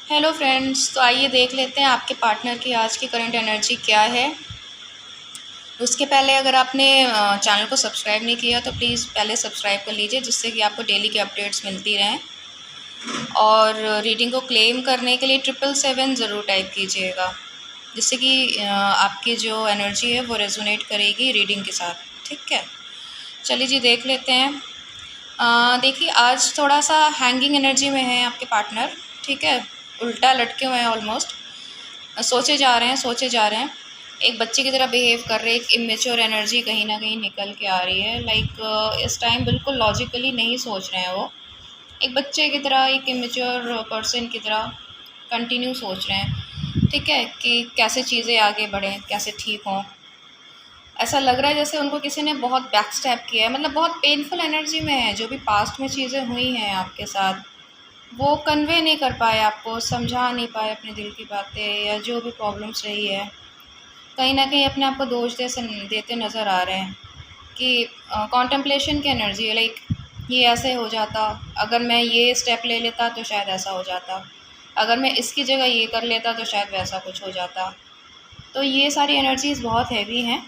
Hello friends, तो आइए देख लेते हैं आपके पार्टनर की आज की करंट एनर्जी क्या है। उसके पहले अगर आपने चैनल को सब्सक्राइब नहीं किया तो प्लीज़ पहले सब्सक्राइब कर लीजिए, जिससे कि आपको डेली की अपडेट्स मिलती रहें। और रीडिंग को क्लेम करने के लिए 777 ज़रूर टाइप कीजिएगा, जिससे कि आपकी जो एनर्जी है वो रेजोनेट करेगी रीडिंग के साथ। ठीक है, चलिए जी देख लेते हैं। देखिए, आज थोड़ा सा हैंगिंग एनर्जी में है आपके पार्टनर। ठीक है, उल्टा लटके हुए हैं, ऑलमोस्ट सोचे जा रहे हैं, सोचे जा रहे हैं। एक बच्चे की तरह बिहेव कर रहे हैं, एक इमेच्योर एनर्जी कहीं ना कहीं निकल के आ रही है। इस टाइम बिल्कुल लॉजिकली नहीं सोच रहे हैं वो। एक बच्चे की तरह, एक इमेच्योर पर्सन की तरह कंटिन्यू सोच रहे हैं। ठीक है, कि कैसे चीज़ें आगे बढ़ें, कैसे ठीक हों। ऐसा लग रहा है जैसे उनको किसी ने बहुत बैक स्टैप किया है, मतलब बहुत पेनफुल एनर्जी में है। जो भी पास्ट में चीज़ें हुई हैं आपके साथ, वो कन्वे नहीं कर पाए, आपको समझा नहीं पाए अपने दिल की बातें, या जो भी प्रॉब्लम्स रही है कहीं ना कहीं अपने आप को दोष देते नज़र आ रहे हैं। कि कॉन्टेम्पलेशन की एनर्जी है, ये ऐसे हो जाता, अगर मैं ये स्टेप ले लेता तो शायद ऐसा हो जाता, अगर मैं इसकी जगह ये कर लेता तो शायद वैसा कुछ हो जाता। तो ये सारी एनर्जीज़ बहुत हैवी हैं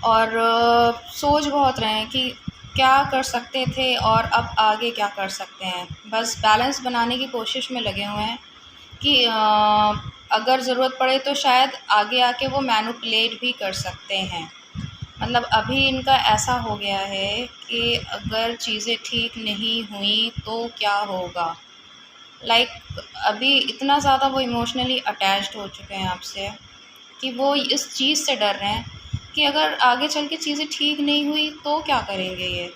और सोच बहुत रहे हैं कि क्या कर सकते थे और अब आगे क्या कर सकते हैं। बस बैलेंस बनाने की कोशिश में लगे हुए हैं कि अगर ज़रूरत पड़े तो शायद आगे आके वो मैनिपुलेट भी कर सकते हैं। मतलब अभी इनका ऐसा हो गया है कि अगर चीज़ें ठीक नहीं हुई तो क्या होगा। अभी इतना ज़्यादा वो इमोशनली अटैच्ड हो चुके हैं आपसे कि वो इस चीज़ से डर रहे हैं कि अगर आगे चल के चीज़ें ठीक नहीं हुई तो क्या करेंगे ये,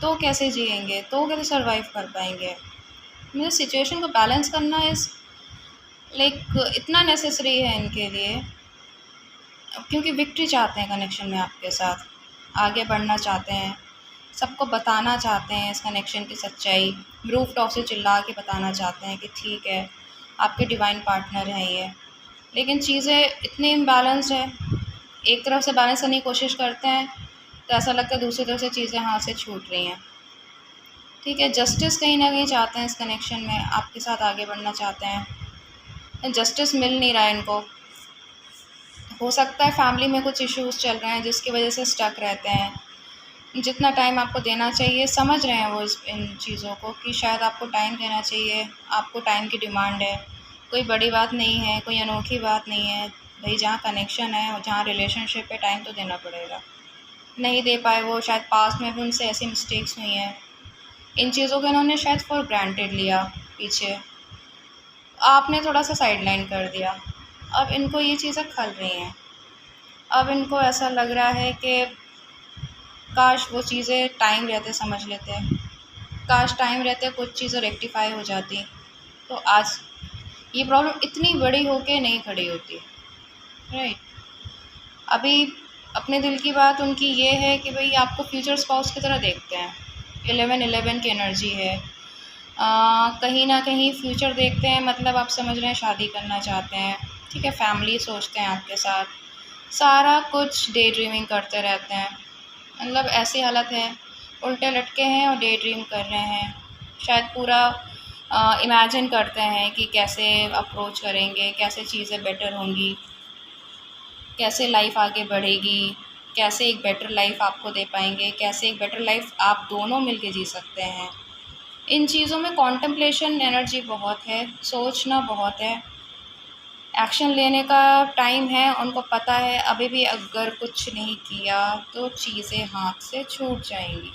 तो कैसे जिएंगे, तो कैसे सर्वाइव कर पाएंगे। मुझे सिचुएशन को बैलेंस करना इतना नेसेसरी है इनके लिए, क्योंकि विक्ट्री चाहते हैं कनेक्शन में आपके साथ, आगे बढ़ना चाहते हैं, सबको बताना चाहते हैं इस कनेक्शन की सच्चाई, रूफ टॉप से चिल्ला के बताना चाहते हैं कि ठीक है आपके डिवाइन पार्टनर हैं ये। लेकिन चीज़ें इतनी इम्बैलेंस्ड है, एक तरफ से बैलेंस करने की कोशिश करते हैं तो ऐसा लगता है दूसरी तरफ से चीज़ें हाथ से छूट रही हैं। ठीक है, जस्टिस कहीं ना कहीं चाहते हैं इस कनेक्शन में, आपके साथ आगे बढ़ना चाहते हैं। जस्टिस मिल नहीं रहा है इनको। हो सकता है फैमिली में कुछ इश्यूज़ चल रहे हैं जिसकी वजह से स्टक रहते हैं। जितना टाइम आपको देना चाहिए, समझ रहे हैं वो इन चीज़ों को कि शायद आपको टाइम देना चाहिए, आपको टाइम की डिमांड है। कोई बड़ी बात नहीं है, कोई अनोखी बात नहीं है भाई। जहाँ कनेक्शन है और जहाँ रिलेशनशिप है, टाइम तो देना पड़ेगा। नहीं दे पाए वो, शायद पास्ट में भी उनसे ऐसी मिस्टेक्स हुई हैं, इन चीज़ों को इन्होंने शायद फॉर ग्रांटेड लिया पीछे, आपने थोड़ा सा साइडलाइन कर दिया। अब इनको ये चीज़ें खल रही हैं। अब इनको ऐसा लग रहा है कि काश वो चीज़ें टाइम रहते समझ लेते, काश टाइम रहते कुछ चीज़ें रेक्टिफाई हो जाती, तो आज ये प्रॉब्लम इतनी बड़ी होके नहीं खड़ी होती। राइट, अभी अपने दिल की बात उनकी ये है कि भाई आपको फ्यूचर स्पाउस की तरह देखते हैं। 11-11 की एनर्जी है। कहीं ना कहीं फ्यूचर देखते हैं, मतलब आप समझ रहे हैं शादी करना चाहते हैं। ठीक है, फैमिली सोचते हैं आपके साथ, सारा कुछ डे ड्रीमिंग करते रहते हैं। मतलब ऐसी हालत है, उल्टे लटके हैं और डे ड्रीम कर रहे हैं। शायद पूरा इमेजिन करते हैं कि कैसे अप्रोच करेंगे, कैसे चीज़ें बेटर होंगी, कैसे लाइफ आगे बढ़ेगी, कैसे एक बेटर लाइफ आपको दे पाएंगे, कैसे एक बेटर लाइफ आप दोनों मिलके जी सकते हैं। इन चीज़ों में कॉन्टेम्पलेशन एनर्जी बहुत है, सोचना बहुत है, एक्शन लेने का टाइम है। उनको पता है अभी भी अगर कुछ नहीं किया तो चीज़ें हाथ से छूट जाएंगी।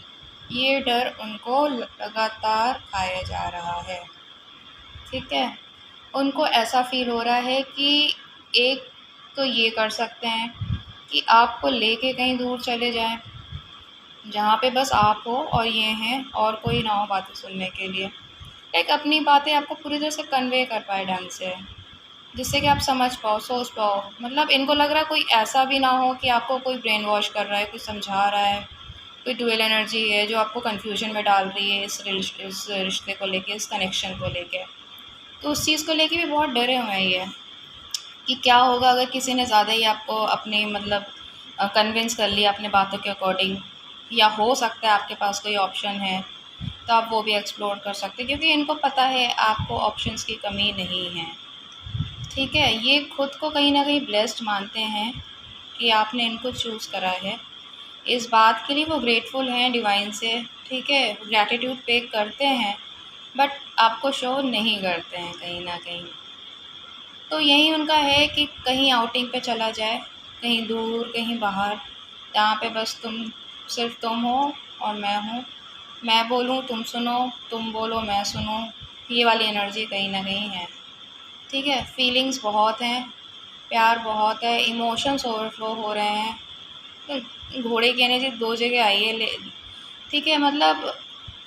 ये डर उनको लगातार खाया जा रहा है। ठीक है, उनको ऐसा फील हो रहा है कि एक तो ये कर सकते हैं कि आपको लेके कहीं दूर चले जाएं, जहाँ पे बस आप हो और ये हैं और कोई ना हो बातें सुनने के लिए। अपनी बातें आपको पूरी तरह से कन्वे कर पाए ढंग से, जिससे कि आप समझ पाओ, सोच पाओ। मतलब इनको लग रहा है कोई ऐसा भी ना हो कि आपको कोई ब्रेन वॉश कर रहा है, कोई समझा रहा है, कोई डुअल एनर्जी है जो आपको कन्फ्यूजन में डाल रही है इस रिश्ते को लेके, इस कनेक्शन को लेके। तो उस चीज़ को लेके भी बहुत डरे हुए हैं ये, कि क्या होगा अगर किसी ने ज़्यादा ही आपको अपने कन्विंस कर लिया अपने बातों के अकॉर्डिंग। या हो सकता है आपके पास कोई ऑप्शन है तो आप वो भी एक्सप्लोर कर सकते हैं, क्योंकि इनको पता है आपको ऑप्शंस की कमी नहीं है। ठीक है, ये खुद को कहीं न कहीं ब्लेस्ड मानते हैं कि आपने इनको चूज़ करा है। इस बात के लिए वो ग्रेटफुल हैं डिवाइन से, ठीक है, ग्रैटिट्यूड पे करते हैं, बट आपको शो नहीं करते हैं कहीं न कहीं। तो यही उनका है कि कहीं आउटिंग पे चला जाए, कहीं दूर, कहीं बाहर, जहाँ पे बस सिर्फ़ तुम हो और मैं हूँ। मैं बोलूँ तुम सुनो, तुम बोलो मैं सुनूँ, ये वाली एनर्जी कहीं न कहीं है। ठीक है, फीलिंग्स बहुत हैं, प्यार बहुत है, इमोशंस ओवरफ्लो हो रहे हैं। तो घोड़े की एनर्जी 2 जगह आई है ठीक है, मतलब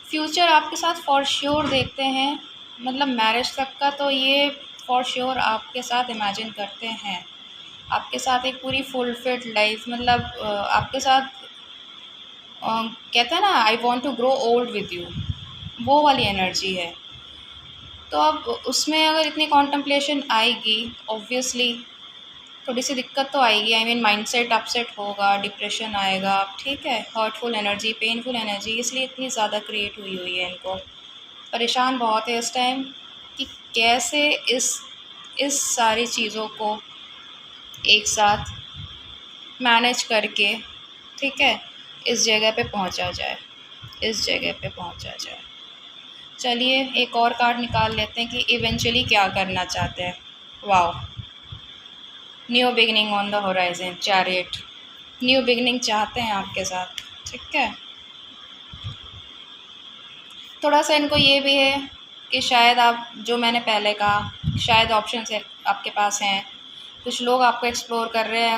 फ्यूचर आपके साथ फॉर श्योर देखते हैं, मतलब मैरिज तक का तो ये फॉर श्योर आपके साथ इमेजिन करते हैं। आपके साथ एक पूरी फुलफिल्ड लाइफ, मतलब आपके साथ कहते हैं ना, I want to grow old with you, वो वाली एनर्जी है। तो अब उसमें अगर इतनी कॉन्टम्पलेशन आएगी, ऑब्वियसली थोड़ी सी दिक्कत तो आएगी। आई मीन माइंडसेट अपसेट होगा, डिप्रेशन आएगा, ठीक है, हर्टफुल एनर्जी, पेनफुल एनर्जी, इसलिए इतनी ज़्यादा क्रिएट हुई है इनको। परेशान बहुत है इस टाइम कि कैसे इस सारी चीज़ों को एक साथ मैनेज करके, ठीक है, इस जगह पे पहुंचा जाए, इस जगह पे पहुंचा जाए। चलिए एक और कार्ड निकाल लेते हैं कि इवेंचुअली क्या करना चाहते हैं। Wow, new beginning on the horizon, chariot, new beginning चाहते हैं आपके साथ, ठीक है। थोड़ा सा इनको ये भी है कि शायद आप, जो मैंने पहले कहा, शायद ऑप्शंस है आपके पास हैं, कुछ लोग आपको एक्सप्लोर कर रहे हैं,